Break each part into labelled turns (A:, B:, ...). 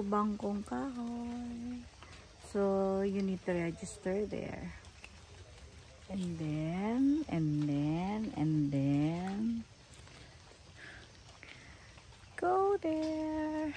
A: bangkong kahoy. So, you need to register there. And then, go there.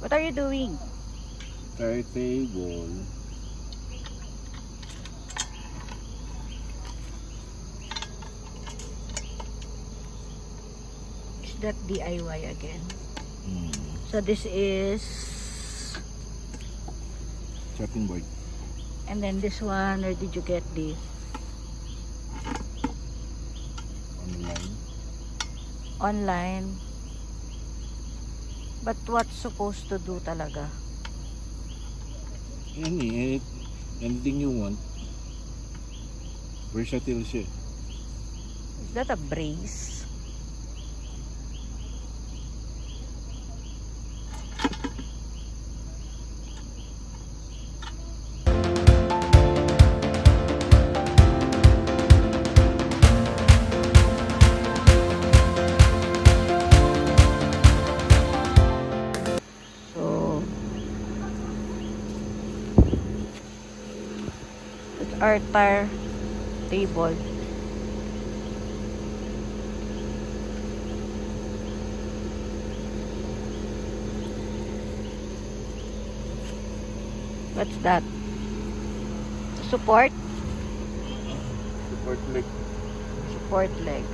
A: What are you doing?
B: Table.
A: Is that DIY again? So this is
B: Chopping board.
A: and then this one, where did you get this? Online. But what's supposed to do talaga?
B: Anything you want. Versatile siya.
A: Is that a brace? Our tire table. What's that? Support?
B: Support leg.
A: Support leg.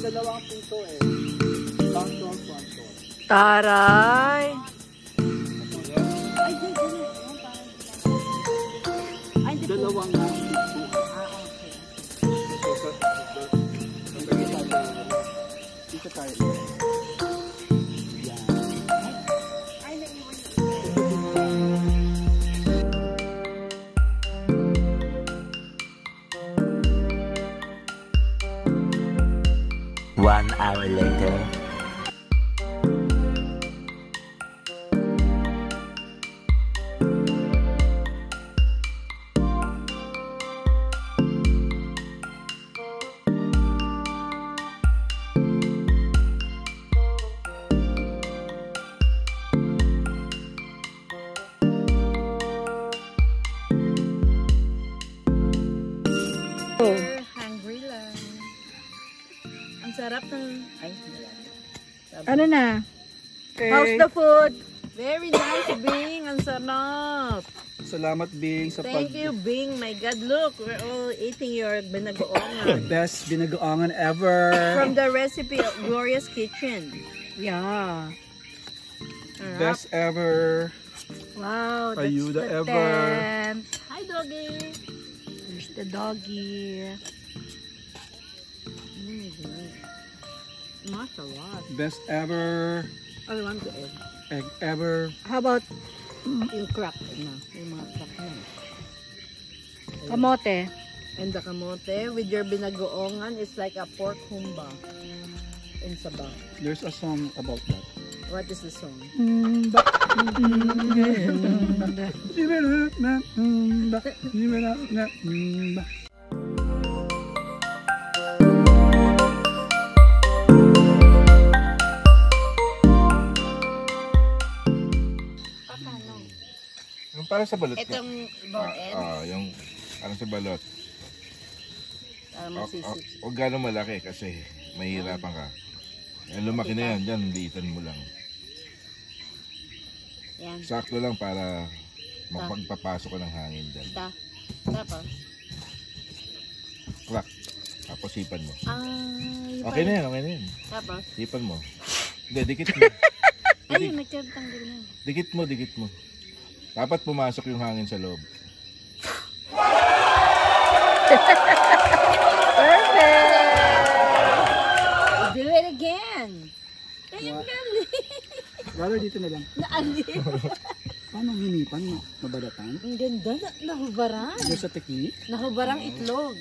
B: Dalawang pinto eh. Front door, front door.
A: Taray!
B: Dalawang pinto. Dito tayo.
C: One hour later.
A: Hungry lang. Ang sarap ng... Ay,
C: Ano na? How's the food?
A: very nice, Bing. Ang sarap.
B: Salamat, Bing, sa
A: Thank you, Bing. My God, look. We're all eating your binagoongan.
B: Best binagoangan ever.
A: From the recipe of Gloria's Kitchen.
C: Yeah.
A: Sarap.
B: Best ever.
C: Wow, that's
B: Ayuda
C: the
B: ever.
C: tent.
A: Hi, doggy.
C: There's the doggy.
A: Oh my God. Mashallah.
B: Best ever.
A: I want to eat.
B: Egg ever.
C: How about
A: Yung crack na. Yung mga crack na.
C: kamote?
A: And the kamote with your binagoongan is like a pork humba in sabaw.
B: There's a song about that.
A: What is the song?
D: Yung parang sa balot.
A: Itong bone ends.
D: Yung parang sa balot.
A: Para masisip.
D: Huwag gano'ng malaki kasi mahihirapan ka. Yan, lumaki na yan. Diyan, liitan mo lang.
A: Yan.
D: Sakto lang para magpapasok ka ng hangin dyan.
A: Tapos?
D: Crack. Tapos sipan mo.
A: Ay,
D: Okay na yan, okay na yan.
A: Tapos?
D: Sipan mo. Hindi, dikit mo.
A: Ay, nagkatanggal na.
D: Dikit mo. Dapat pumasok yung hangin sa loob.
A: Do it again. Ayun galing.
B: Brother, dito na lang.
A: Naalip.
B: Paano hinipan mo? Mabalatan?
A: Ang ganda. Nahubarang.
B: There's a technique?
A: Nahubarang itlog.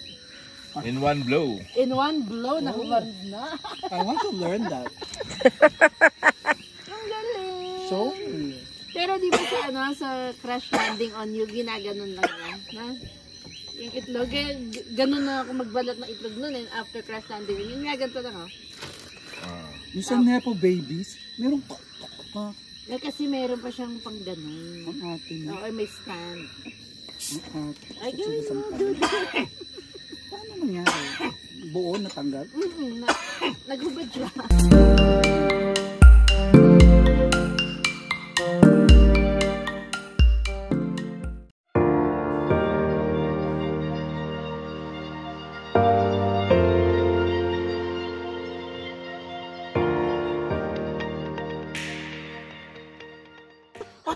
D: In one blow.
A: In one blow, nahubarang na.
B: I want to learn that.
A: Ang galing.
B: So,
A: Pero di ba sa Crash Landing on You, ginaganon lang yan. Na? Yung itlog, ganun na ako magbalat ng itlog nun and after Crash Landing, yung nga ganito lang
B: yung sa Nepo Babies, meron pa.
A: Eh, kasi meron pa siyang pang ganun.
B: Ang atin.
A: Oo, may stand.
B: Ang atin.
A: Ay, gawin mo, dude.
B: Paano nangyari? Buo natanggal?
A: Naghubad siya.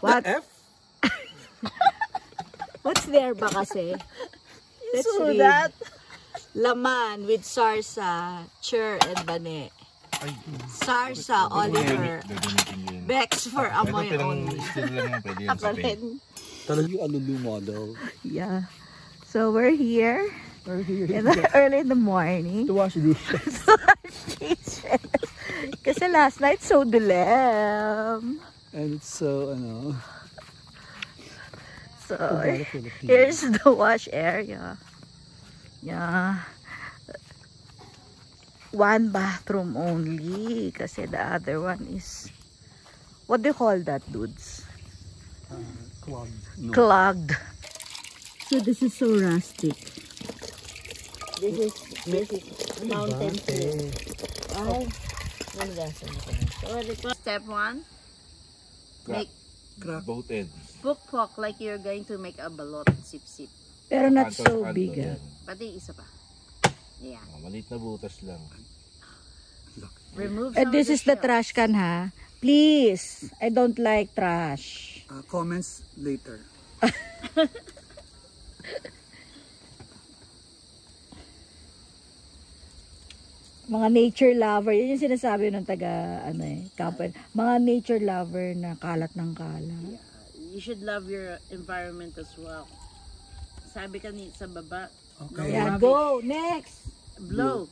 C: What?
B: F?
C: What's there ba kasi? Let's
A: So
C: read.
A: that,
C: Laman with sarsa, chur, and bane. Sarsa, Oliver.
D: Gagamitin yun.
C: Bex for amoy
D: Ito
C: only.
D: still lang yung pwede yan sa paint.
B: Talaga yung alulu model.
C: Yeah. So we're here
B: We're here
C: early in the morning.
B: to wash dishes.
C: Kasi last night so dilim.
B: And it's so,
C: So
B: Philippines.
C: here's the wash area. Yeah. One bathroom only. Kasi the other one is, what do you call that, dudes?
B: Clogged. No.
C: Clogged. So this is so rustic.
A: this is mountain view. Ay, Step 1, make
D: Both ends.
A: pukpok like you're going to make a balot, sip-sip.
C: Pero not
D: Kanto,
C: so
D: kanto,
C: big.
D: yan.
A: Pati isa pa. Yeah.
D: Maliit na butas lang.
A: Remove
C: And
A: some
C: this
A: of
C: is the
A: shells.
C: trash can, ha? Please. I don't like trash.
B: Comments later.
C: Mga nature lover. Yun yung sinasabi ng taga, company. Mga nature lover na kalat ng kalat.
A: You should love your environment as well. Sabi ka sa baba,
B: Okay.
C: Yeah,
A: rubbish.
C: go. Next.
A: Blow.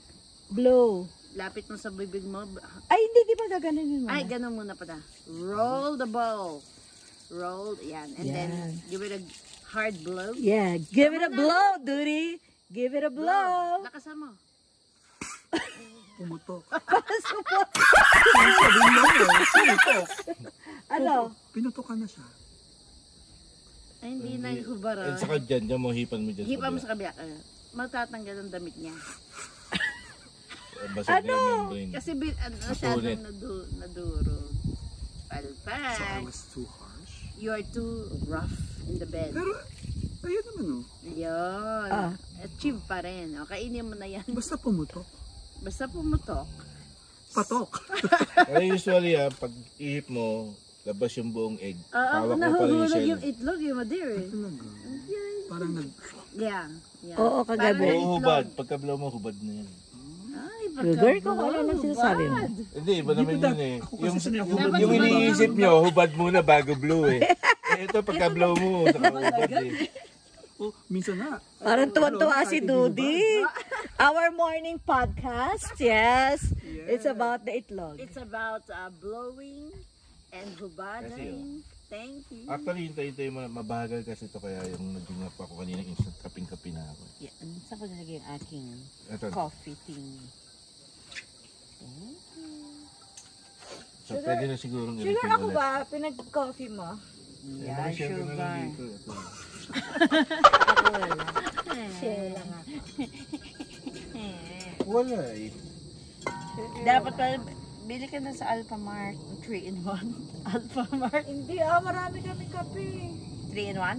C: Blow.
A: Lapit mo sa bibig mo.
C: Ay, hindi. Di ba gaganunin mo?
A: Ay, ganun muna pa na. Roll the ball. Roll, yan. And then,
C: Yan.
A: give it a hard blow.
C: Yeah. Give it a blow, duty. Give it a blow.
A: Lakasan mo.
B: Pumutok.
C: Ano?
B: Pinutokan na siya.
A: Ay, hindi na hubara.
D: And saka dyan mo hipan mo dyan.
A: Hipa mo
D: kabila.
A: sa kabila. matatanggal ang damit niya.
D: Basag na yung membrane.
A: Kasi masyadong nadurog. Palpag.
B: So I was too harsh.
A: You are too rough in the bed.
B: Pero, ayun naman oh.
A: Yun. Achieve pa rin. O, kainin mo na yan.
B: Basta pumutok.
A: Basta pumutok.
B: Patok.
D: Kaya usually pag ihip mo, labas yung buong egg. Hawak mo pa rin yung
A: Nahuhulog
D: shell.
A: yung itlog, yung madir eh.
B: Talaga. Parang nag...
A: Yeah.
C: Oo, kagabi.
D: Oo, hubad. Pagka-blow mo, hubad na yan.
A: Ay,
C: Sugar ko, ano lang sinasabi mo?
D: Hindi, iba naman yun eh. Yung
A: Dapat
D: iniisip nyo, hubad muna bago blow eh. Ito, pagka-blow mo, saka hubad eh.
B: Oh, minsan na.
C: Parang tuwan-tuwa si Dudy. Our morning podcast, yes. It's about the itlog.
A: It's about blowing and hubading. Thank you.
D: Actually, hintay-hintay mo, mabagal kasi ito kaya yung nagingap ako kanina, instant kaping-kapi na ako.
A: Yeah, saan ko nalagay yung aking
D: Ito.
A: coffee thing?
D: So, pwede na siguro
C: Sugar ako ba? Pinag-coffee mo?
D: Yeah, sugar. Na lang dito. Ito.
C: Ako wala. Share lang nga.
D: Wala eh.
A: Dapat pala, bili ka na sa Alphamart. 3-in-1. Alphamart.
C: Hindi marami kami kape.
A: 3-in-1?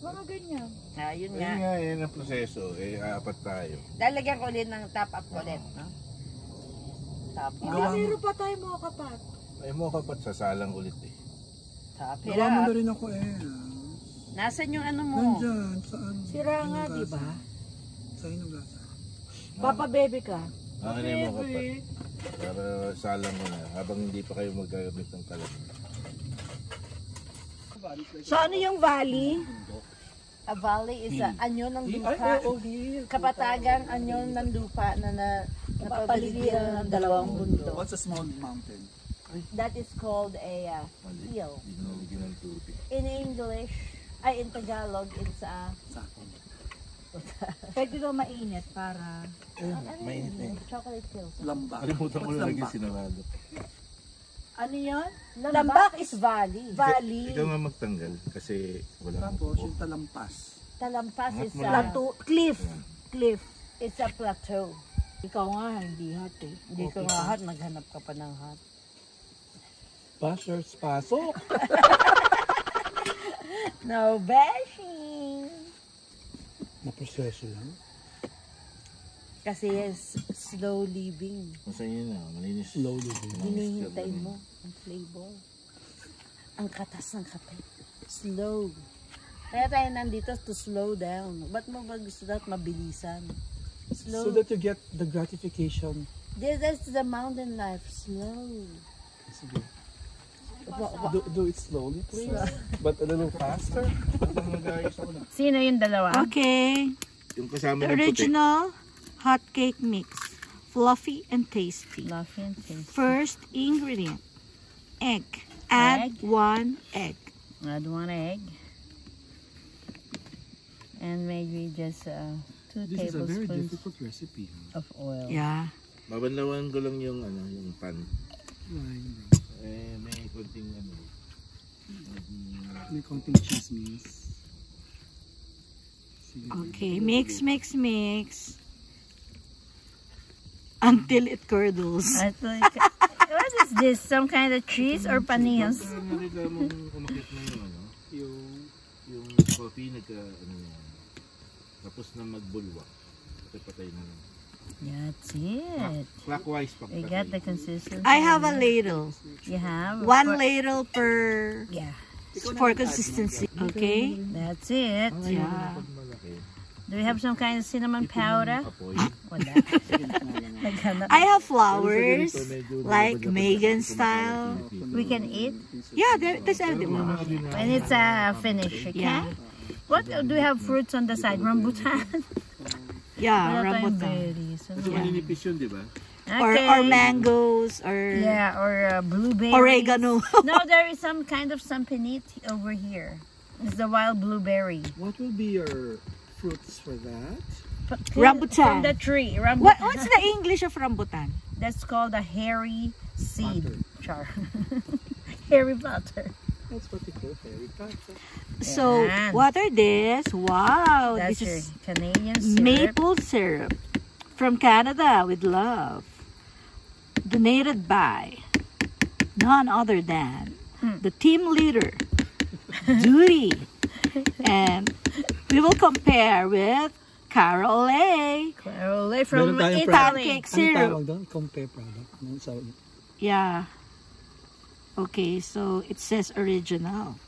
C: Mga ganyan.
A: Yun
D: Ayun
A: nga.
D: nga, yan ang proseso. Apat tayo.
A: Lalagyan ko ulit ng top up ulit. No? Top up.
C: Meron pa tayo mga kapat.
D: Ay mo kapat sasalang ulit eh.
A: Top it
B: Gawa mo na
A: up.
B: rin ako
A: Nasaan yung ano mo?
B: Nandyan, saan?
C: Sira nga, di ba?
B: Sa inyong lasa.
C: Papa baby ka.
D: Ano yung mo kapat? Para salang mo na. Habang hindi pa kayo magkagamit ng kalat.
C: So ano yung valley?
A: A valley is anyo ng lupa.
B: here.
A: Kapatagan anyo ng lupa na napapaligiran ng dalawang bundok.
B: What's a small mountain?
A: That is called a hill.
D: Hindi na nalagyan ng tubig.
A: In English, in Tagalog, it's
C: Pwede daw mainit para...
D: Mainit eh.
A: chocolate hills.
B: Lambak.
D: Kalimutan ko
B: What's
D: na lagi
B: lambak?
D: sinarado.
A: Ano yun?
C: Lambak is valley.
D: Ikaw nga magtanggal kasi wala akong
B: Tapos
D: kuko.
B: yung talampas.
A: Talampas
D: Angat
A: is
D: mo
A: a,
D: lang.
C: Plateau, cliff. Cliff.
A: it's a plateau.
C: Ikaw nga, hindi hot eh.
A: Hindi ka nga hot, naghanap ka pa ng hot.
B: Bashers, pasok!
A: No bashing!
B: Naproseso lang.
A: Kasi yes, slow living.
D: Masaya yun na, malinis.
B: Slowly.
A: Hinihintay mo ang flavor. Ang katas ng kape. Slow. Kaya tayo nandito to slow down. Ba't mo ba gusto dapat mabilisan? Slow.
B: So that you get the gratification.
A: That's the mountain life. Slow.
B: Sige. Do it slowly, please. But a little faster.
D: Nag-ayos ako na.
A: Sino yung dalawa?
C: Okay.
D: Yung kasama
C: The
D: ng puti.
C: original hot cake mix. Fluffy and tasty.
A: Fluffy and tasty.
C: First ingredient. Egg. Add
A: Egg.
C: 1 egg.
A: Add 1 egg. And maybe just 2
B: This is a very
A: tablespoons
B: difficult recipe.
A: of oil.
C: Yeah.
D: Babanlawan ko lang yung yung pan.
B: Right.
D: May konting
B: May konting chismis. Sige.
C: Okay. Mix, mix, mix. Until it curdles.
A: I thought, what is this? Some kind of cheese or panis?
D: Nakita mong umakit na yung yung coffee tapos na magbulwak. Patay na lang.
A: That's it.
D: Clockwise pa.
A: You got the consistency.
C: I have a ladle.
A: You have
C: 1 ladle per
A: Yeah,
C: for consistency. Okay.
A: that's it.
C: Yeah.
D: Pag malaki,
A: Do we have some kind of cinnamon powder?
D: apoy.
A: Wala. Naghanap.
C: I have flowers like Megan style.
A: We can eat
C: Yeah, that's edible.
A: when it's finished. Okay.
C: Yeah.
A: What do we have fruits on the side? Rambutan.
C: Yeah,
A: Wala tayong
C: rambutan.
A: berries. Ano
C: Yeah.
A: yan?
D: Maninipis yun, di ba?
C: Or mangoes or
A: Yeah, or blueberries.
C: oregano.
A: No, there is some kind of sampanit over here. It's the wild blueberry.
B: What will be your fruits for that?
A: From
C: Rambutan.
A: the tree. Rambutan.
C: What's the English of rambutan?
A: That's called a hairy seed.
B: Butter.
A: Char. Hairy butter.
B: That's what they call fairy pasta.
C: So,
E: Yan.
C: what are this? Wow,
E: That's
C: this
E: your
C: is
E: Canadian syrup.
C: maple syrup from Canada with love. Donated by none other than the team leader, Judy. And we will compare with Carol A.
E: Carole from
B: Meron tayong
E: Italy.
C: Pancake
B: Ano
C: syrup.
B: tawag doon? Compare product. Ano sa
C: Yeah. Okay, so it says original.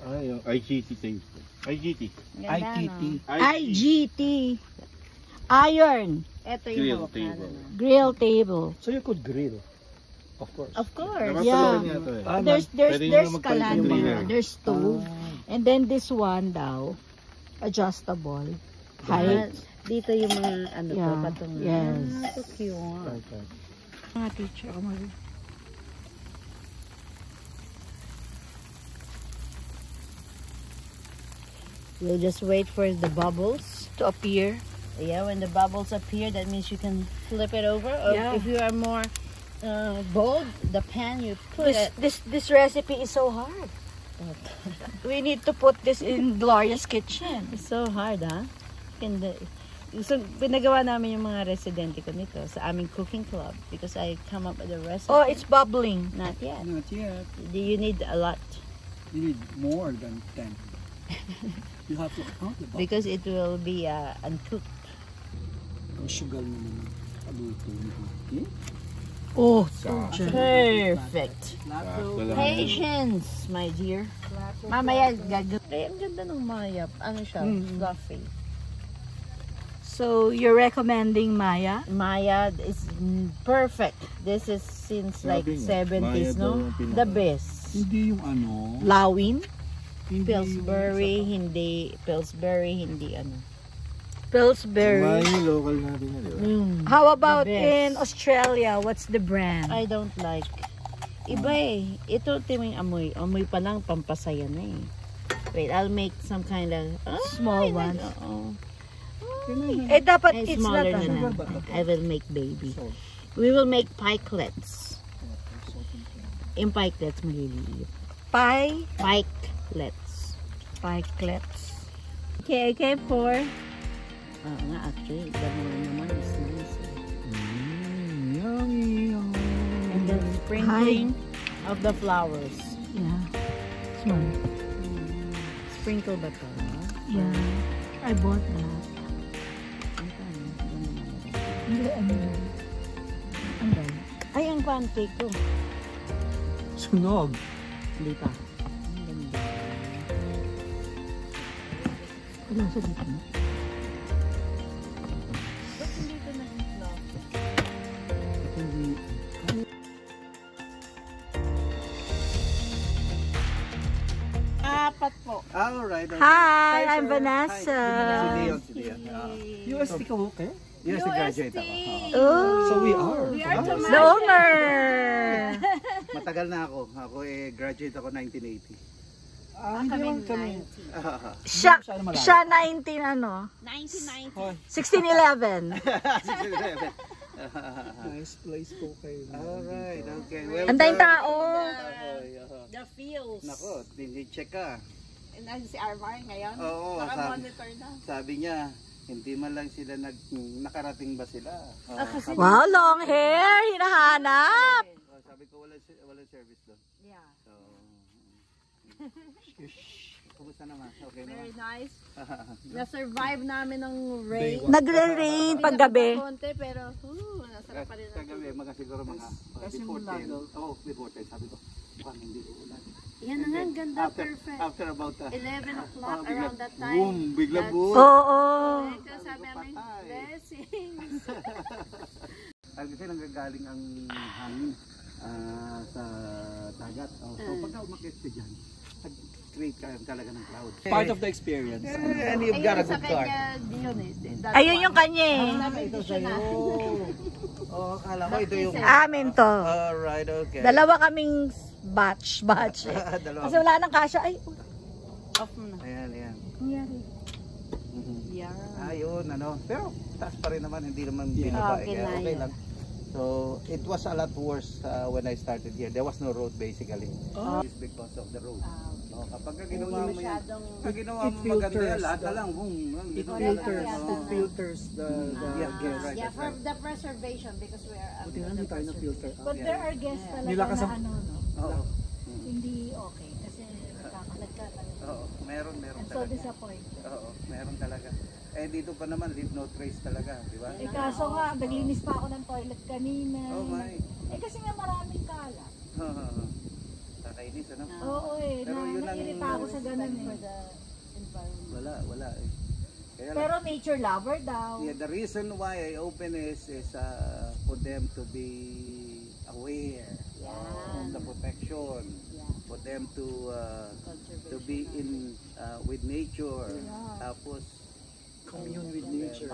D: Ay, yung IGT taste. IGT.
B: IKT.
C: IGT. Iron.
E: Ito
D: Grill
E: yung hawak
D: table.
E: na.
C: Grill table.
B: So you could grill. Of course.
E: Of course.
C: Yeah.
D: Napapaloy niya ito eh.
C: There's
D: Pwede nyo naman
C: calandria,
D: pag-griller.
C: there's stove, and then this one daw, adjustable. Height.
E: Dito yung mga ano to,
C: Yeah.
E: patungan.
C: Yes.
E: So cute.
B: Okay.
C: Mga teacher, ako mag-
E: We'll just wait for the bubbles.
C: to appear.
E: Yeah, when the bubbles appear, that means you can flip it over. Or
C: Yeah.
E: if you are more bold, the pan you put it.
C: This recipe is so hard. We need to put this in Gloria's kitchen.
E: It's so hard, ha? So, pinagawa namin yung mga residente ko nito sa aming cooking club because I come up with a recipe.
C: Oh, it's bubbling.
E: Not yet.
B: Not yet.
E: You need a lot
B: You need more than 10. You have to count the box.
E: because it will be uncooked.
B: Ang sugar naman. Aluto niyo. Okay?
C: Oh,
E: Perfect.
D: Sakto lang.
E: Patience, my dear. Mamaya gagawin. Ay, ang ganda ng mayap. Ano siya? Fluffy.
C: so you're recommending Maya?
E: Maya is perfect. This is since like
D: Sabi nga,
E: 70s,
D: Maya
E: no?
D: daw ang pinaka-
E: The best.
B: Hindi yung ano.
C: Lawin?
B: Hindi
E: Pillsbury, hindi Pillsbury, hindi ano.
C: Pillsbury.
D: Yung local natin yan, di ba?
C: How about
E: The best.
C: in Australia? What's the brand?
E: I don't like. Iba eh. Ito timing amoy. Amoy pa lang, pampasaya na eh. Wait, I'll make some kind of
C: Small ones.
E: Oo.
C: Eh, dapat
E: Ay,
C: it's not
E: smaller na
C: ano.
E: lang. I will make baby. We will make pikelets. Yung pikelets maliliit.
C: Pie?
E: Pikelets.
C: Pikelets. Okay, okay, pour.
E: Oo nga, actually, the more naman is nice. Eh.
B: Yummy.
E: And then sprinkling of the flowers.
C: Yeah. Small.
E: Sprinkle ba ito?
C: Yeah. I bought that. Hindi, ano.
E: Ang ganda. Ay, ang pancake ko.
B: Sunog.
E: Hindi pa. Ang ganda.
C: Wala sa dito.
E: Apat po.
B: Alright.
C: Hi, I'm Vanessa.
B: Si Leon. UST ka okay?
A: UST graduate ako.
C: Oh,
B: So we are.
C: the owner.
F: Matagal na ako. Ako graduate ako 1980.
B: Hindi naman kami.
C: Siya 19 ano?
A: 1990.
C: 1611.
B: Nice place po kayo.
F: Alright, okay. Well,
C: Ang tayong tao.
A: The feels.
F: Nako, check ka.
A: And si Armar ngayon.
F: Oo,
A: Naka-monitor na.
F: sabi niya, hindi man lang sila nakarating ba sila.
C: Wow, long hair. Hinahanap.
F: Sabi ko wala service doon.
A: Yeah.
F: So, kumusta naman? Okay naman.
A: Very nice. Na-survive namin ng rain.
C: Nagre-rain paggabi.
A: Konti pero nasarap pa rin.
F: Kagabi, mga siguro mga before 10. Oh, before 10. Sabi ko, mukhang hindi uulan.
A: Yan na nga, ang ganda, perfect.
F: After about
A: 11 o'clock
F: bigla,
A: around that time.
F: boom, bigla boom.
C: Oo.
A: Ito sabi namin, blessings.
F: Kasi nanggagaling ang hangin sa dagat. So pagka umakit ka dyan, nag-create ka talaga ng cloud.
B: Part of the experience.
F: And you've got a
A: Sa
F: good car.
A: kanya, yun eh. That
C: Ayun
A: one.
C: yung kanya eh.
A: Sabi
F: Ito
A: ko siya na.
F: Oh, akala ko ito yung...
C: Amin to.
F: Alright, okay.
C: Dalawa kaming batch.
F: Dalawa.
C: Kasi wala nang kasya. Ay,
A: Off mo na.
F: Ayan.
C: nangyari.
A: Yeah.
F: Ayun, ano. Pero taas pa rin naman, hindi naman
B: Yeah.
F: binaba.
A: Okay
F: Kaya
A: na
F: okay
A: yan.
F: lang. So, it was a lot worse when I started here. There was no road basically. It's because of the road. Oh, kapag ginawa mo yan,
A: Masyadong
F: pag ginawa
B: It
F: mo maganda yan,
B: filters
F: lahat na
B: the-
F: lang, boom.
B: It
A: Correct.
B: filters,
A: Yeah.
B: it filters the
F: Yeah,
B: gas.
F: right.
A: yeah, for the preservation because we are
B: Buti nga hindi tayo na filter out.
C: But there are guests talaga
B: Nilakas
C: na
B: ang-
C: ano, no?
F: Oo.
C: Hindi okay. Kasi nakakalag ka talaga.
F: Oo, meron
C: I'm so
F: talaga.
C: disappointed.
F: Oo, meron talaga. Eh dito pa naman, leave no trace talaga, di ba?
C: Eh kaso nga, naglinis pa ako ng toilet kanina.
F: Oh my.
C: Eh kasi nga maraming kalat.
F: Kakainis, ano?
C: Oo eh,
F: Pero yun ang-
C: nairita ako sa ganun
A: for
C: eh.
A: the environment.
F: Wala eh. Kaya lang,
C: Pero nature lover daw.
F: yeah, the reason why I open is for them to be aware of the protection, for them to be in with nature, tapos
B: Commune with nature.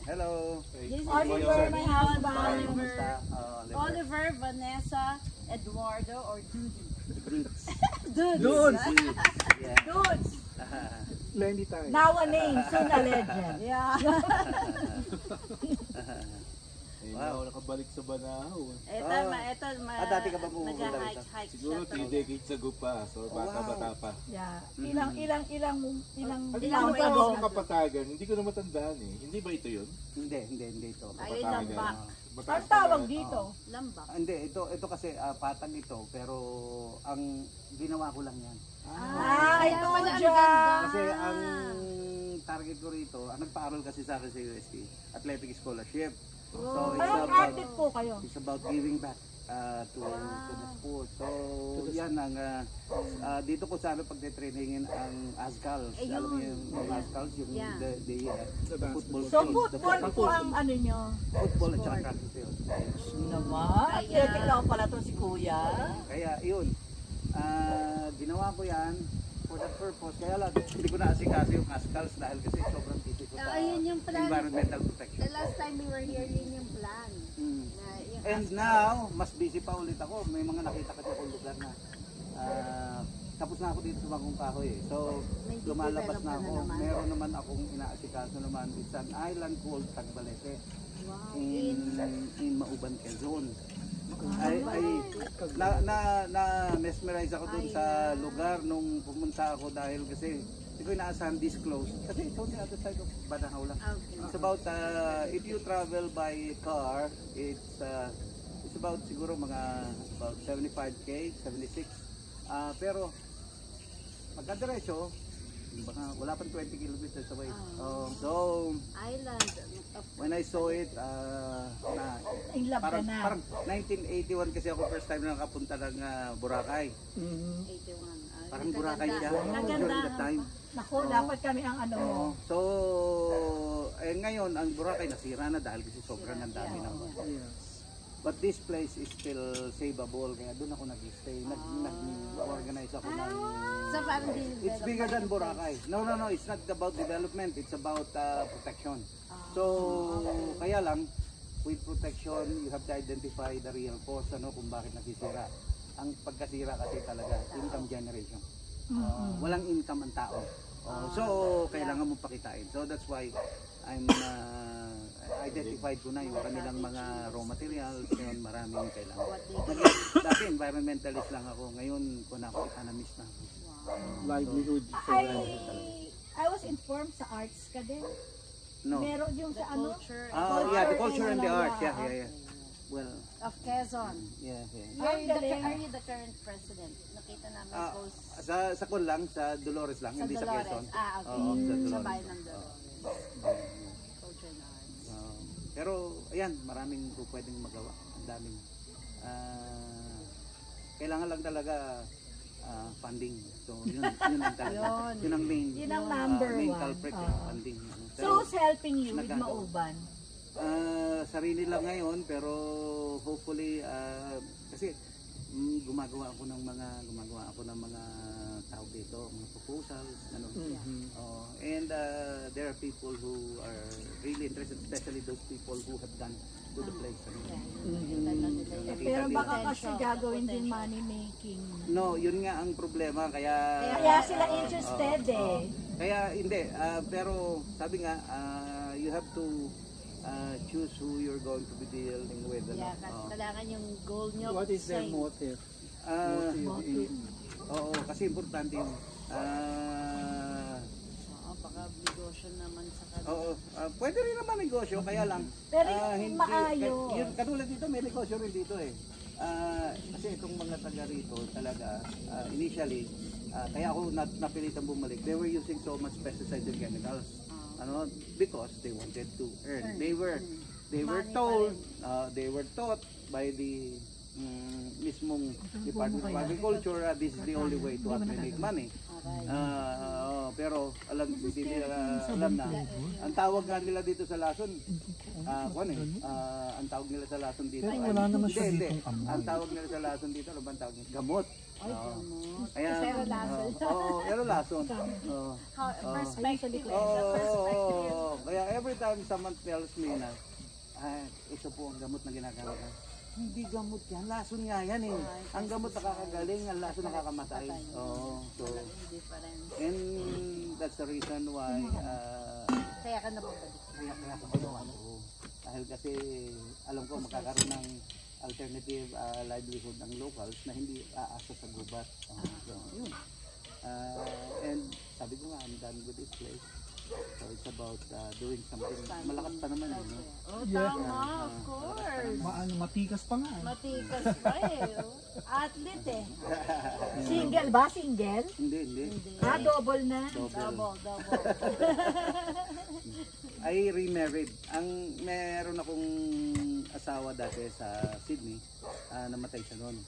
F: hello.
C: Oliver, my husband.
F: Kamusta?
A: Oliver, Vanessa, Eduardo, or Dudy?
F: Dudes.
C: Dudes.
F: Yeah.
C: Dudes.
B: Plenty tayo.
C: Now a name, soon a legend.
A: Yeah.
D: Wow, nakabalik sa Banahaw.
F: Dati ka ba pumunta rito?
A: Nag-hike
D: Siguro 3 decades ago pa, so bata-bata pa.
C: Yeah. Ilang
D: Ano
C: taon
D: yung
C: ago.
D: mga kapatagan? Hindi ko na matandaan eh. Hindi ba ito yun?
F: Hindi ito.
A: Ay, lambak.
C: Ang tawag dito.
A: Lambak.
F: Hindi, ito kasi patag ito, pero ang ginawa ko lang yan.
C: I
A: Kaya
C: told
A: pala ang
C: ya.
A: ganda.
F: Kasi ang target ko rito, nagpaaral kasi sa akin sa UST, Athletic Scholarship. So
C: Parang artist po kayo.
F: it's about giving back to the sport. So yan ang dito ko sana pagte-trainingin ang ASCALs. Alam mo yung ASCALs, yung the football
C: So
F: field,
C: football po ang ano nyo.
F: football at saka track and field.
C: Naman. Athletic lang pala to si Kuya.
F: Kaya yun, ginawa ko yan for that purpose. Kaya lang, hindi ko na-asikaso yung ASCALs dahil kasi sobrang busy ko sa
A: Ayun yung plan.
F: environmental protection.
A: The last time we were here, yun yung plan.
F: Mm.
A: Na yung
F: And now, mas busy pa ulit ako. May mga nakita kasi akong lugar na tapos na ako dito sa Bagong Kahoy eh. So, lumalabas na ako. Meron naman akong inaasikaso naman. It's an island called Tagbalete in Mauban, Quezon. Na mesmerize ako dun sa lugar nung pumunta ako dahil kasi hindi ko inaasahan this close. Kasi it's on the other side of Banahaw lang. It's about, if you travel by car, it's about siguro about 75k, 76. Pero pagkadiretso, wala pang 20 kilometers away. So,
A: island.
F: when I saw it,
C: In love ka na.
F: parang 1981 kasi ako first time na nakapunta ng Boracay.
A: 81.
F: Parang Boracay siya.
A: Maganda.
F: During that time.
C: Naku, dapat kami ang ano mo.
F: So, ngayon, ang Boracay nasira na dahil kasi sobrang ang dami ng But this place is still savable, kaya doon ako nag-stay. Nag-organize ako ng...
A: So parang
F: It's bigger than Boracay. No, it's not about development, it's about protection. So, kaya lang, with protection, you have to identify the real cause, kung bakit nasisira. Ang pagkasira kasi talaga, income generation. Walang income ang tao. So, kailangan mo pakitain. So, that's why I'm identified ko na yung kanilang mga raw materials. Ngayon, maraming kailangan. Dati, environmentalist lang ako. Ngayon, kung ako, economist na ako.
B: Livelihood.
C: I was informed sa arts ka din.
F: No.
C: Meron yung sa ano?
F: The culture and the arts. Yeah. Well,
A: Of Quezon.
F: yeah.
A: Are you the current president? Nakita namin post
F: Sa kun lang, sa Dolores lang,
A: sa
F: hindi sa
A: Dolores.
F: Quezon.
A: Okay.
F: Oo, sa
A: Sa
F: Dolores.
A: bayan ng Dolores. Culture and arts.
F: Pero, ayan, maraming pwedeng magawa. Ang daming. Kailangan lang talaga funding. So, yun ang talaga. Yun ang main.
C: Yun ang number
F: main
C: one.
F: culprit, funding.
C: So who's helping you with Mauban?
F: Sarili lang ngayon, pero hopefully, kasi gumagawa ako ng mga tawag dito, mga proposals, ano. And there are people who are really interested, especially those people who have gone to the place.
C: Pero baka kasi gagawin din money making.
F: No, yun nga ang problema, kaya
C: Sila interested eh.
F: Kaya hindi, pero sabi nga, you have to choose who you're going to be dealing with.
A: Yeah, kailangan yung goal nyo.
B: What is their
A: same.
B: motive?
F: Uh,
B: Motive in
F: Oo, kasi importante yung
E: Baka negosyo naman sa kanila.
F: oo, pwede rin naman negosyo, kaya lang
C: Pero yung maayos.
F: yun, katulad dito, may negosyo rin dito eh. Kasi itong mga taga rito talaga, initially, kaya ako napilitan bumalik, they were using so much pesticides and chemicals. Because they wanted to earn. They were told, they were taught by the mismong Department of Agriculture, this is the only way to actually make money. Pero hindi nila alam na ang tawag nga nila dito sa lason, ang tawag nila sa lason dito
B: Pero wala naman siya
F: hindi.
B: ditong amoy.
F: Ang tawag nila sa lason dito, ano ba ang tawag nila? Gamot. Kaya,
A: Pero lason.
F: pero lason.
A: Perspective.
F: Kaya every time someone tells me na ito po ang gamot na ginagawa, hindi gamot yan, lason nga yan eh. Ang gamot nakakagaling, ang lason nakakamatay. So, and that's the reason why
A: Kaya ka na bumalik.
F: kaya ko ginawa ko. Dahil kasi alam ko makakaroon ng alternative livelihood ng locals na hindi aasa sa gubat. So, yun. And sabi ko nga, I'm done with this place. So it's about doing something. Malakas pa naman.
E: Oh, tama, of course.
B: Matikas pa nga.
E: Matikas pa eh. Athlete eh.
C: Single ba? Single?
F: Hindi.
C: Double na.
E: Double.
F: I remarried. Meron akong asawa dati sa Sydney. Namatay siya noon.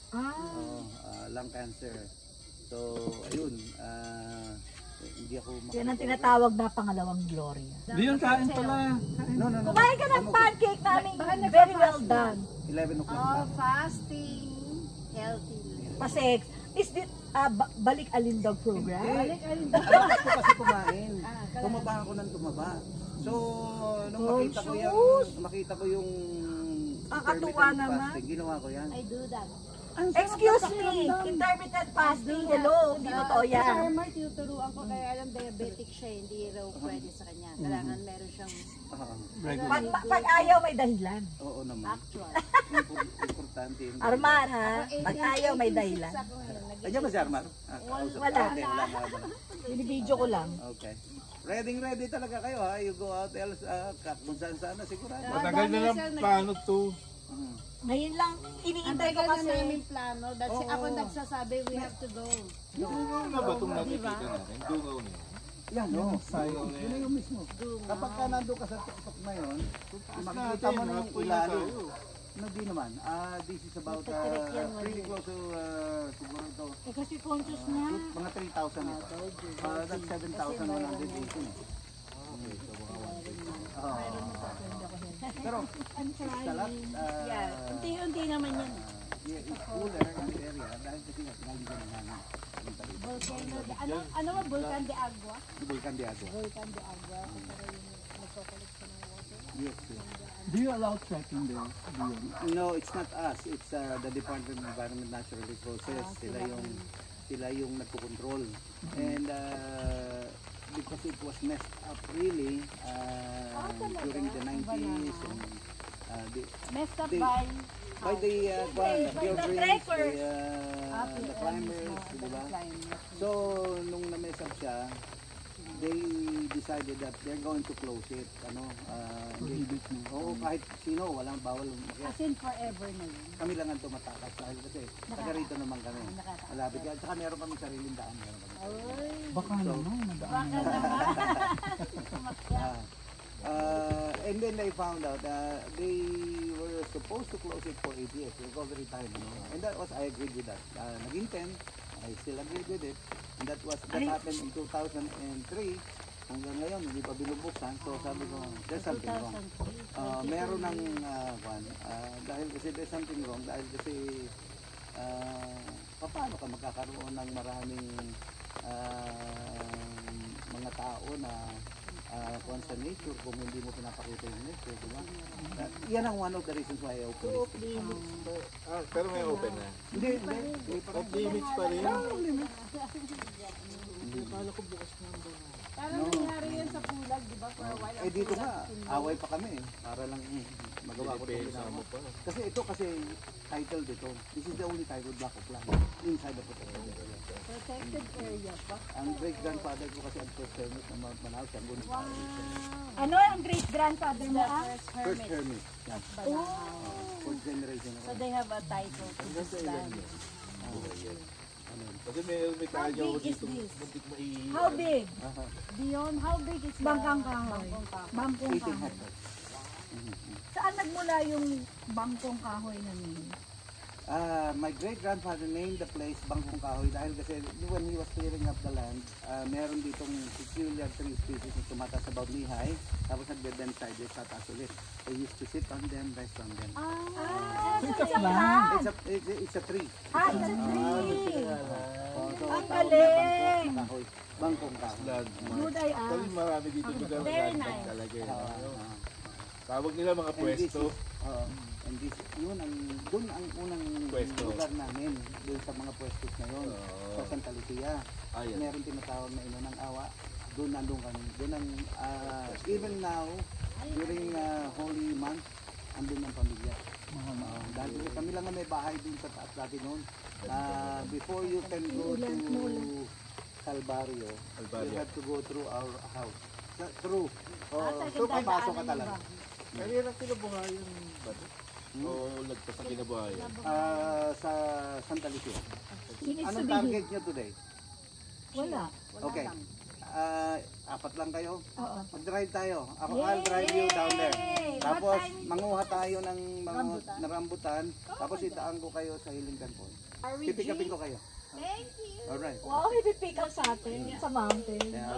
F: Lung cancer. So, ayun. Hindi ako
C: Yan ang tinatawag na pangalawang gloria.
B: Diyan, kain pala.
F: No.
C: Kumain ka ng pancake namin. Very well done.
F: 11 o'clock
A: Oh,
F: na.
A: fasting. Healthy.
C: Pasex. Is this balik alindog program?
F: Alakas ko kasi kumain. Tumaba ako ng tumaba. So, nung makita ko yung
C: Kakatuwa
F: intermittent
C: naman.
F: fasting, ginawa ko yan.
A: I do that.
C: Excuse me, intermittent fasting, hello, hindi totoo
A: Sa
C: yan.
A: farmer, tinuturuan ko kaya alam diabetic siya, hindi raw pwede sa kanya. Kailangan meron siyang
C: Pag ayaw may dahilan.
F: Oo naman.
A: actual.
F: Importante yun.
C: Arman ha, pag ayaw may dahilan.
A: Ako ngayon,
F: Andiyan ba si Armar?
C: Wala.
F: Wala.
C: Binibidyo ko lang.
F: Okay. Ready talaga kayo ha. You go out else, kung saan sana sigurado.
D: Matagal na lang paano to.
C: Ngayon lang,
A: ang
C: iniintay ko
A: tagal na
C: kasi.
A: namin plano. That's ako nagsasabi, we have to go.
D: Ano na ba itong nakikita natin? Dungaw na yun.
F: Yan, no. Yun na yung mismo. Kapag ka nandun ka sa tuktok na yun, makikita mo na yung ilalim. No, di naman. This is about pretty close to siguro ito.
C: Kasi conscious na.
F: Mga 3,000 ito. That's 7,118. Pero, salat,
E: Unti-unti naman yan.
F: it's cooler in the area dahil kasi nga pinaligan na namin.
A: Ano ba, Vulcan de Agua?
F: Vulcan de Agua.
A: Vulcan de Agua. Para yung nagko-collect sa mga water.
F: Yes.
B: Do you allow trekking there?
F: No, it's not us. It's the Department of Environment and Natural Resources. Sila yung nagko-control. And because it was messed up really during the 90s and
A: Messed up
F: by the
C: trekkers.
F: the climbers, di ba? So, nung na-mess up siya, they decided that they're going to close it. Oo, kahit sino, walang bawal umakyat.
A: As in forever na yun.
F: Kami lang ang tumatakas dahil kasi taga rito naman kami. Malapit yan. Tsaka meron kami sariling daan.
B: Baka naman, nadaan.
F: And then they found out they were supposed to close it for 8 years, recovery time. And that was, I agreed with that. Naging 10, I still agreed with it. And that happened in 2003. Hanggang ngayon, hindi pa binubuksan. So sabi ko, there's something wrong. Meron ng, dahil kasi there's something wrong, dahil kasi, paano ka magkakaroon ng maraming mga tao na sa nature kung hindi mo pinapakita yung nature, di ba? Yan ang one of the reasons why I opened this.
D: Pero may open na.
F: Hindi.
D: Off limits pa rin.
A: Parang nangyari yan sa Pulag, di ba? For a while.
F: Dito nga, away pa kami eh. Para lang magawa ko ito. Kasi ito kasi title dito. This is the only title block of land inside the protection area.
A: Protected area pa.
F: Ang great-grandfather ko kasi ang first hermit ng Mount Manaus. Ang gunung
C: Ano ang great-grandfather mo ah?
F: First hermit. Yan. Fourth generation.
E: So they have a title to this land.
D: Kasi may kanya ko
E: big is
D: dito.
E: this?
D: Muntik
C: How big?
E: Beyond, how big is
C: Bangkang kahoy. Bangkong
F: 18
C: kahoy.
F: hectares.
C: Saan nagmula yung bangkong kahoy na name?
F: My great-grandfather named the place Bangkong Kahoy dahil kasi when he was clearing up the land, meron ditong peculiar tree species na tumatas about knee-high, tapos nagbe-bend sideways, tataas ulit. They used to sit on them, rest on them.
C: So it's a plant.
F: It's a tree.
C: It's a tree.
F: So,
C: Ang
F: tawag na
C: galing.
F: Bangkong Kahoy. Bangkong Kahoy.
C: Good eye ah.
D: Kasi marami dito lugar na
C: Very
D: landmark
C: nice.
D: talaga. Tawag nila mga pwesto.
F: And this, yun ang, dun ang unang
D: Pwesto.
F: lugar namin, dun sa mga pwestos na yun, sa Santa Lucia.
D: Ayan.
F: Meron tinatawag na Ino ng Awa, dun nandun kami. Dun ang, even now, during Holy Month, andun ang pamilya. Dahil kami lang ang may bahay dun sa taas dati noon. Before you can go to Calvario, you have to go through our house. Through. So, papasok ka talaga.
D: Kaya lang kinabuhayan ba ito? O lagpas ang kinabuhayan?
F: Sa Santa Lucia.
C: Ibig
F: Anong
C: sabihin,
F: target nyo today?
C: wala.
F: Okay. Apat lang kayo?
C: Oo.
F: Mag-drive tayo. I'll drive you down there. Tapos,
C: What time?
F: manguha tayo ng mga rambutan. Tapos, itaan ko kayo sa Hillingdon Point. Pipikapin ko kayo.
A: Thank you.
F: Alright.
C: Wow, may pick up sa atin sa mountain.
F: Yeah,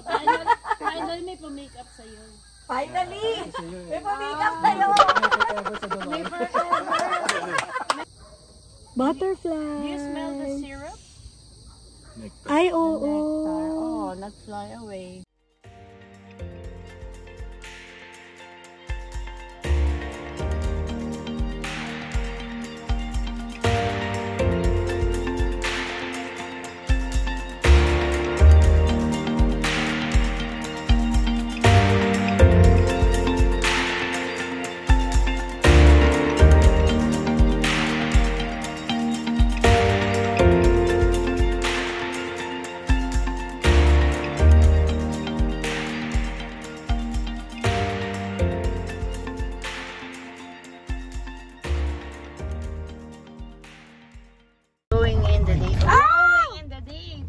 A: Final may pa-makeup sa'yo.
C: Finally! May pa-pick up tayo!
A: May forever.
C: Butterfly!
E: Do you smell the syrup?
C: Ay, oo.
E: Oh, not fly away. Going in the deep. Going in the deep.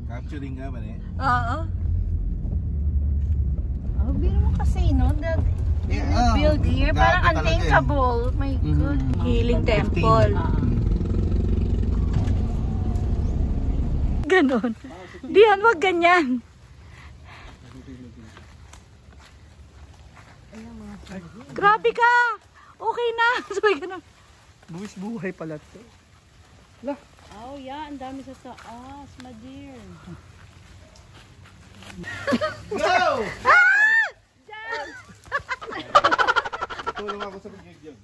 D: Capturing nga man eh.
C: Oo.
E: Oh, biro mo kasi, no? That build here, parang
D: Grabe talaga eh.
E: unthinkable. My God.
C: Healing temple. Ganon. Diyan, wag ganyan. Grabe ka! Okay na. Sabi ganon.
F: Buwis buhay pala ito.
E: Oh, yeah. Ang dami sa taas, my dear.
D: Tulong ako sa pag-jog.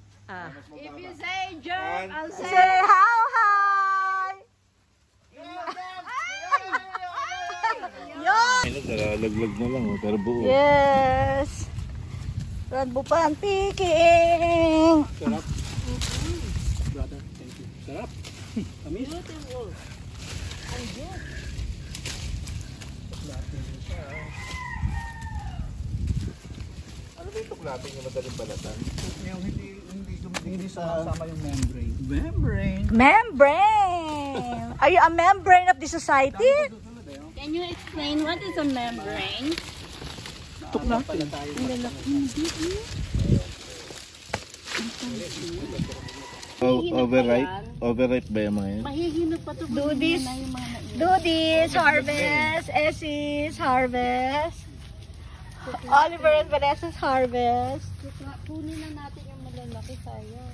E: If you say jump, I'll say...
C: Say how high! Yon!
D: Nalalaglag na lang, pero buo.
C: Yes! Rambutan picking!
F: Sarap. Brother, thank you. Sarap. Amis.
E: Beautiful.
D: Ano ba yung tuklating na madaling balatan?
F: Yung hindi sumasama yung membrane. Membrane?
C: Membrane! Are you a membrane of the society?
E: Can you explain what is a membrane?
D: Overripe ba yung mga yan?
E: Mahihino pa to.
C: Do this. Do this, harvest. Essie's harvest. Oliver and Vanessa's harvest.
E: Kunin na natin yung malalaki, sayang.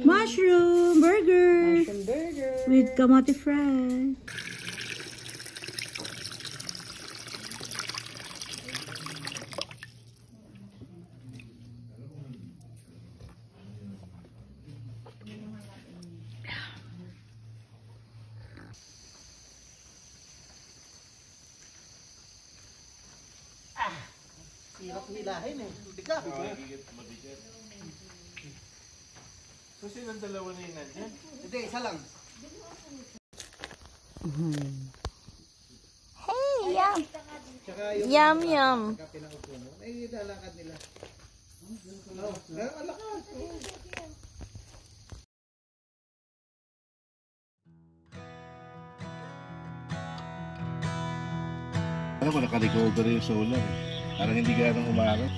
C: Mushroom burger. With kamote fry.
F: Hirap hilahin eh. Bigat.
D: Kasi ng dalawa na yun nandiyan.
F: Hindi, isa lang.
E: Hey, yum.
F: Tsaka yung
E: Yum, yum.
F: pinaupo mo. Ay, lalakad nila. Alakad.
D: Alam ko, naka-recover yung solar. Parang hindi ganang umarap.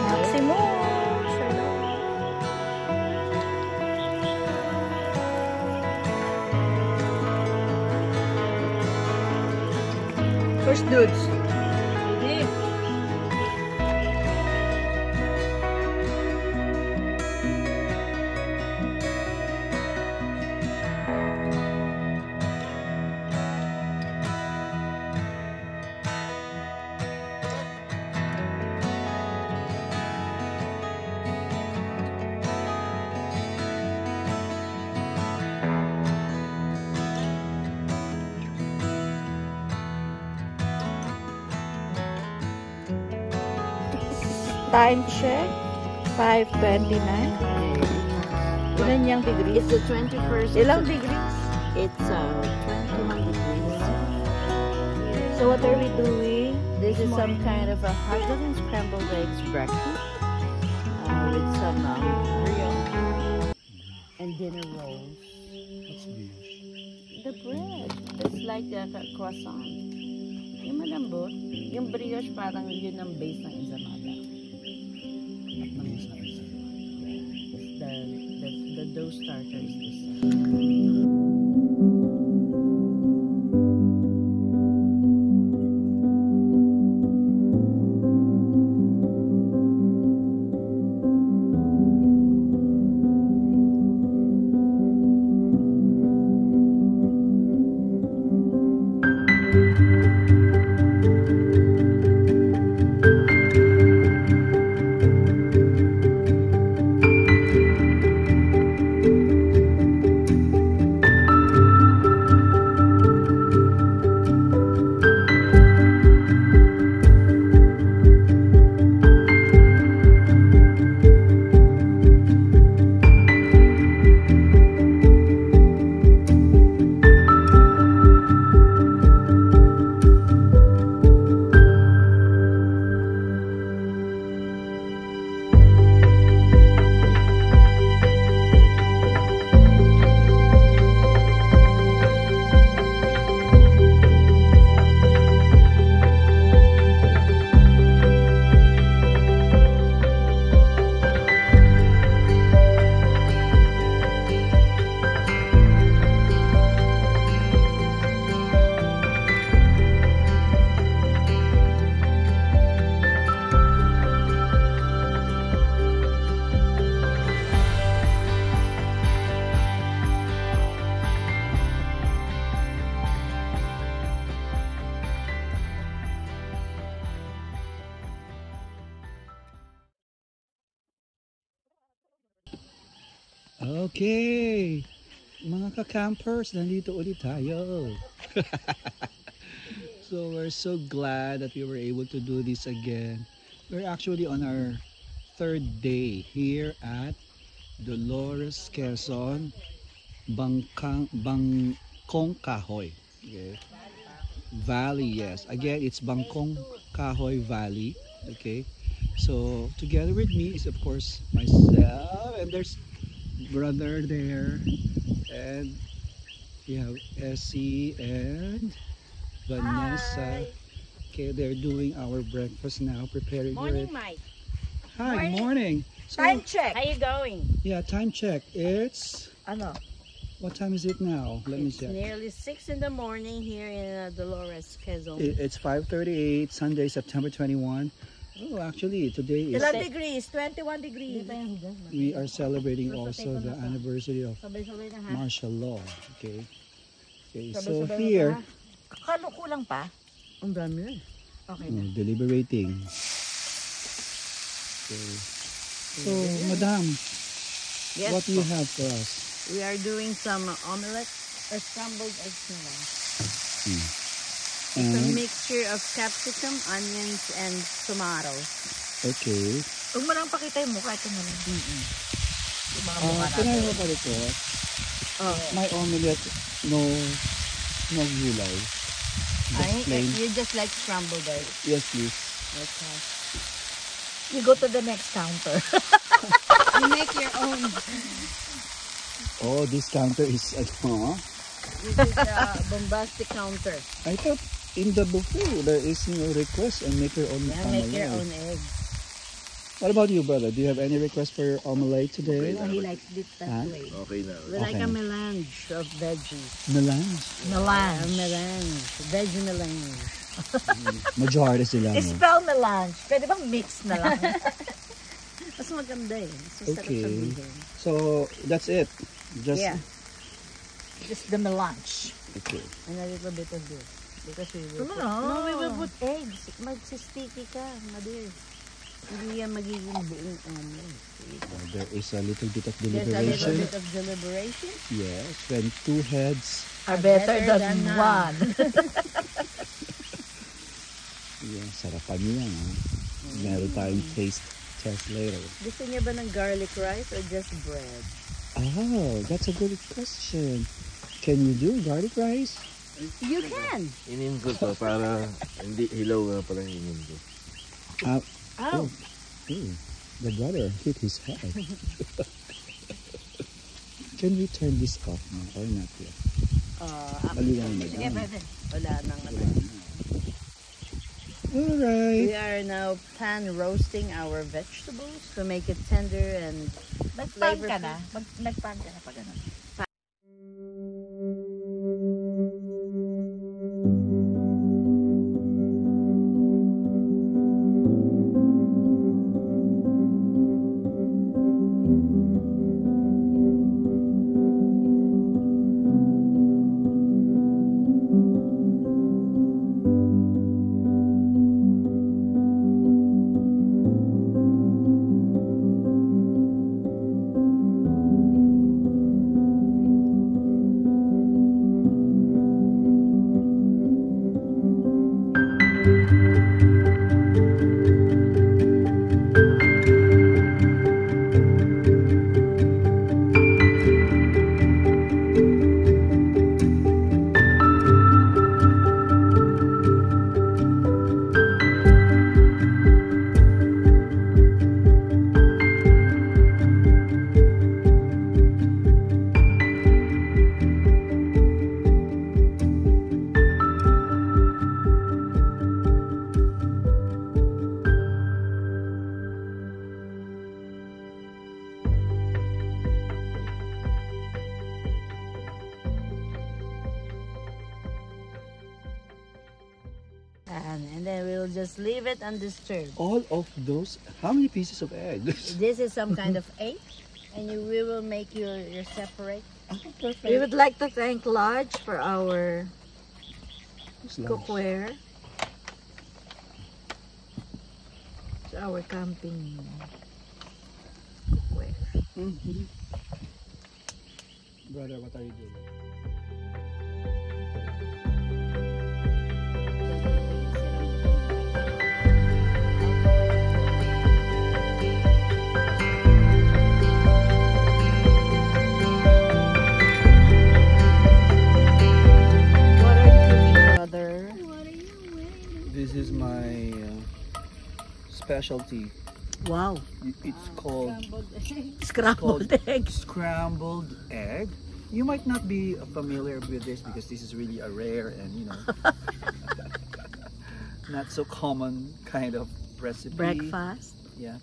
C: Maximum. First dudes. Time check, 5:29. Ilan yung degrees?
E: It's the 21st.
C: Ilang degrees?
E: It's 21 degrees.
C: So what are we doing?
E: This is some kind of a hot dog and scrambled eggs breakfast with some real and dinner rolls.
B: What's this?
E: The bread. It's like a croissant. Yung malambot. Yung brioche parang yun ang base ng ensamada. The dough starter is this.
F: Okay, mga ka-campers, nandito ulit tayo. So we're so glad that we were able to do this again. We're actually on our third day here at Dolores, Quezon, Bangkong Kahoy. Okay. Valley, yes. Again, it's Bangkong Kahoy Valley. Okay. So together with me is of course myself, and there's brother there, and we have Essie and Vanessa. Okay, they're doing our breakfast now, preparing
E: Morning,
F: it.
E: Mike.
F: Hi, morning. So,
C: Time check.
E: How you going?
F: yeah, time check. It's
C: Ano?
F: what time is it now? Let me
E: It's
F: check.
E: nearly 6 in the morning here in Dolores, Quezon.
F: It's 5:38, Sunday, September 21. Oh, actually, today is
C: Ilang degrees? 21 degrees.
F: we are celebrating also the anniversary of
C: Sabay-sabay na ha.
F: martial law. Okay. Okay, so
C: Sabay-sabay na
F: here,
C: ha. Kalo kulang pa?
E: Ang dami na.
C: Okay na.
F: deliberating. Okay. So, Madam,
E: Yes,
F: what do you have for us?
E: We are doing some omelette or scrambled eggs na lang. It's a mixture of capsicum, onions, and tomatoes.
B: Okay.
C: Huwag mo lang pakita yung mukha. Ito mo lang. Yung mga mukha
B: Can I
C: natin.
B: have a request? My omelette, no gulay. Just plain.
E: You just like scrambled eggs.
B: Yes, please.
E: Okay.
C: You go to the next counter.
E: You make your own.
B: Oh, this counter is
E: This is a bombastic counter.
B: I thought in the buffet there is request and make your own
E: Yeah, make your
B: omelette.
E: own eggs.
B: What about you, brother? Do you have any request for your omelette today?
C: He likes it that way.
D: Okay na.
E: We like a melange of veggies.
B: Melange.
E: A
C: Melange.
E: melange. Veggie melange.
B: Majority sila, no?
C: Spell melange. Pwede bang mix na lang?
E: Mas maganda eh. Mas masarap
B: Okay.
E: sabihin.
B: So, that's it. Just,
E: Yeah.
C: Just the melange.
B: Okay.
E: And a little bit of this. Because we will
C: Come
E: put,
C: on.
E: no, we will put eggs. Magsisticky ka, madir. Hindi yan magiging buong omelet.
B: There is a little bit of
E: There's a little
B: deliberation.
E: bit of deliberation.
B: Yes, when two heads.
C: Are better
E: better
C: than
E: than
C: one.
B: Yeah, sarapan niya. Meron tayong taste test later.
E: Gusto niya ba ng garlic rice or just bread?
B: Oh, that's a good question. Can you do garlic rice?
E: You can.
D: Inin ko to para hindi hilaw nga pala yung inin ko.
E: Oh.
B: The brother hit his head. Can we turn this off now or not yet? Maliwanag
E: Sige,
B: na.
E: pwede. Wala nang ano.
B: Alright.
E: We are now pan roasting our vegetables to make it tender and
C: Nagpan ka
E: flavorful.
C: na? Nagpan ka na pag ano?
E: And then we'll just leave it undisturbed.
B: All of those, how many pieces of egg?
E: This is some kind of egg, and we will make your separate.
C: We would like to thank Lodge for our
B: Who's lunch?
C: cookware. It's our camping cookware.
B: Brother, what are you doing?
E: What are you cooking, brother?
F: This is my specialty.
E: Wow.
F: It's called
C: Scrambled eggs.
F: scrambled egg. You might not be familiar with this because this is really a rare and not so common kind of recipe.
C: Breakfast.
F: Yeah.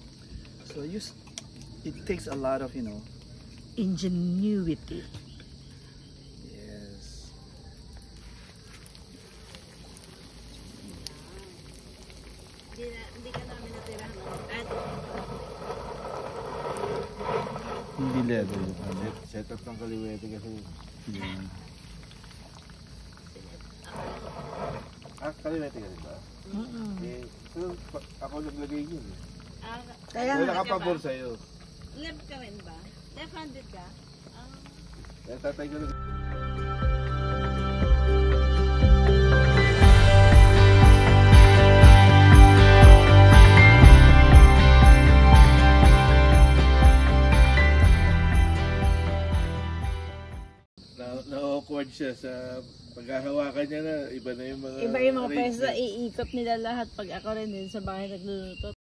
F: So it takes a lot of
C: Ingenuity.
F: Yes.
E: Hindi ka namin natirahan
B: Hindi level.
D: Set up ng kaliwete kasi.
B: Yeah.
D: Kaliwete ka rin ba? Eh, so, ako naglagay yun.
E: Kaya
D: Wala ka pabor sa'yo.
E: Left ka rin ba? Left-handed ka?
B: Tatay ko rin. Na-awkward siya sa paghahawakan niya na iba na yung mga
E: Iba yung mga pwesto, iikot nila lahat pag ako rin din sa bahay nagluluto.